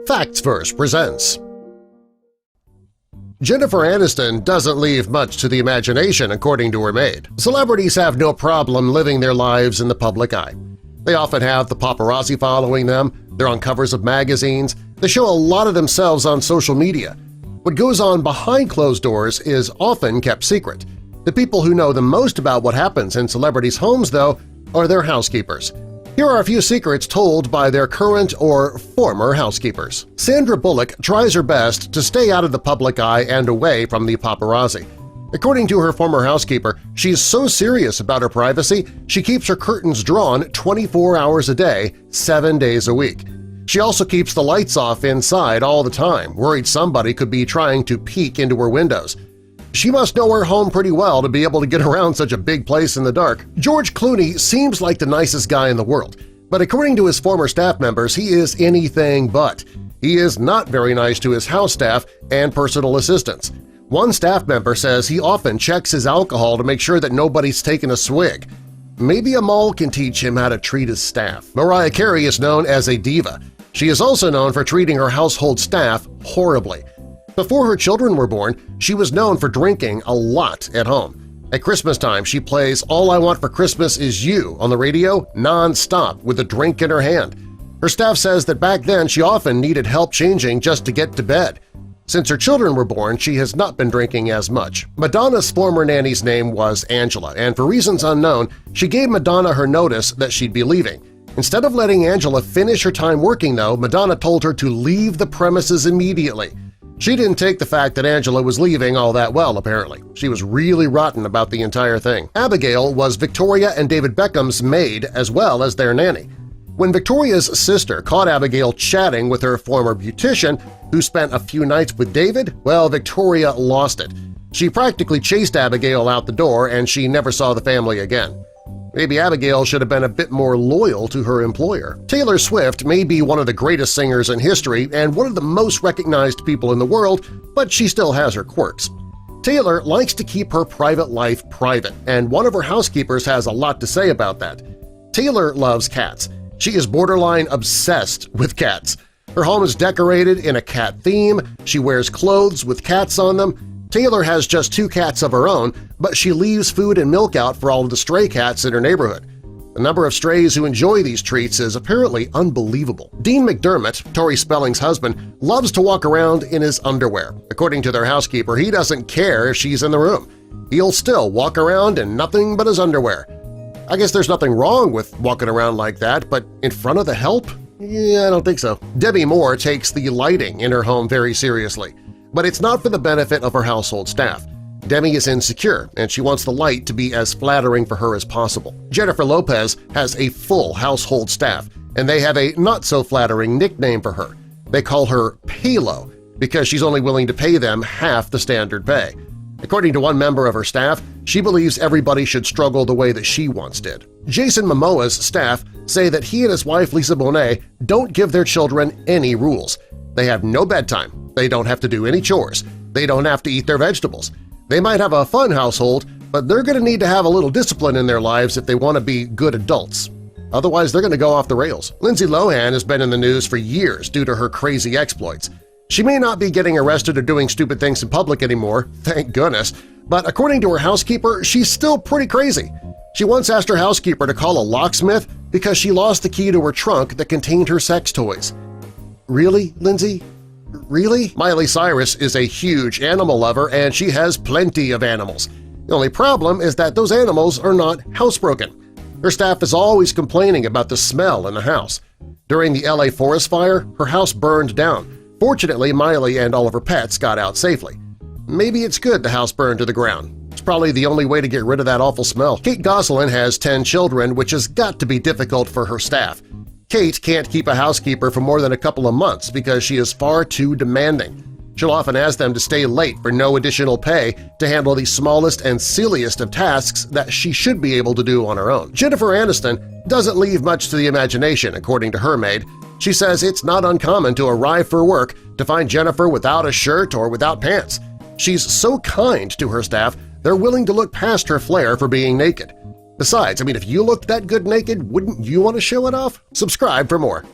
Facts Verse presents. Jennifer Aniston doesn't leave much to the imagination, according to her maid. Celebrities have no problem living their lives in the public eye. They often have the paparazzi following them, they're on covers of magazines, they show a lot of themselves on social media. What goes on behind closed doors is often kept secret. The people who know the most about what happens in celebrities' homes, though, are their housekeepers. Here are a few secrets told by their current or former housekeepers. Sandra Bullock tries her best to stay out of the public eye and away from the paparazzi. According to her former housekeeper, she's so serious about her privacy she keeps her curtains drawn 24 hours a day, 7 days a week. She also keeps the lights off inside all the time, worried somebody could be trying to peek into her windows. She must know her home pretty well to be able to get around such a big place in the dark. George Clooney seems like the nicest guy in the world, but according to his former staff members, he is anything but. He is not very nice to his house staff and personal assistants. One staff member says he often checks his alcohol to make sure that nobody's taken a swig. Maybe a mole can teach him how to treat his staff. Mariah Carey is known as a diva. She is also known for treating her household staff horribly. Before her children were born, she was known for drinking a lot at home. At Christmas time, she plays All I Want for Christmas Is You on the radio non-stop with a drink in her hand. Her staff says that back then she often needed help changing just to get to bed. Since her children were born, she has not been drinking as much. Madonna's former nanny's name was Angela, and for reasons unknown, she gave Madonna her notice that she'd be leaving. Instead of letting Angela finish her time working, though, Madonna told her to leave the premises immediately. She didn't take the fact that Angela was leaving all that well, apparently. She was really rotten about the entire thing. Abigail was Victoria and David Beckham's maid as well as their nanny. When Victoria's sister caught Abigail chatting with her former beautician, who spent a few nights with David, well, Victoria lost it. She practically chased Abigail out the door and she never saw the family again. Maybe Abigail should have been a bit more loyal to her employer. Taylor Swift may be one of the greatest singers in history and one of the most recognized people in the world, but she still has her quirks. Taylor likes to keep her private life private, and one of her housekeepers has a lot to say about that. Taylor loves cats. She is borderline obsessed with cats. Her home is decorated in a cat theme, she wears clothes with cats on them. Taylor has just 2 cats of her own, but she leaves food and milk out for all of the stray cats in her neighborhood. The number of strays who enjoy these treats is apparently unbelievable. Dean McDermott, Tori Spelling's husband, loves to walk around in his underwear. According to their housekeeper, he doesn't care if she's in the room. He'll still walk around in nothing but his underwear. I guess there's nothing wrong with walking around like that, but in front of the help? Yeah, I don't think so. Debbie Moore takes the lighting in her home very seriously. But it's not for the benefit of her household staff. Demi is insecure, and she wants the light to be as flattering for her as possible. Jennifer Lopez has a full household staff, and they have a not-so-flattering nickname for her. They call her Palo because she's only willing to pay them half the standard pay. According to one member of her staff, she believes everybody should struggle the way that she once did. Jason Momoa's staff say that he and his wife Lisa Bonet don't give their children any rules. They have no bedtime. They don't have to do any chores. They don't have to eat their vegetables. They might have a fun household, but they're going to need to have a little discipline in their lives if they want to be good adults. Otherwise, they're going to go off the rails. Lindsay Lohan has been in the news for years due to her crazy exploits. She may not be getting arrested or doing stupid things in public anymore, thank goodness, but according to her housekeeper, she's still pretty crazy. She once asked her housekeeper to call a locksmith because she lost the key to her trunk that contained her sex toys. Really, Lindsay? Really? Miley Cyrus is a huge animal lover and she has plenty of animals. The only problem is that those animals are not housebroken. Her staff is always complaining about the smell in the house. During the LA forest fire, her house burned down. Fortunately, Miley and all of her pets got out safely. Maybe it's good the house burned to the ground. It's probably the only way to get rid of that awful smell. Kate Gosselin has 10 children, which has got to be difficult for her staff. Kate can't keep a housekeeper for more than a couple of months because she is far too demanding. She'll often ask them to stay late for no additional pay to handle the smallest and silliest of tasks that she should be able to do on her own. Jennifer Aniston doesn't leave much to the imagination, according to her maid. She says it's not uncommon to arrive for work to find Jennifer without a shirt or without pants. She's so kind to her staff, they're willing to look past her flair for being naked. Besides, if you looked that good naked, wouldn't you want to show it off? Subscribe for more.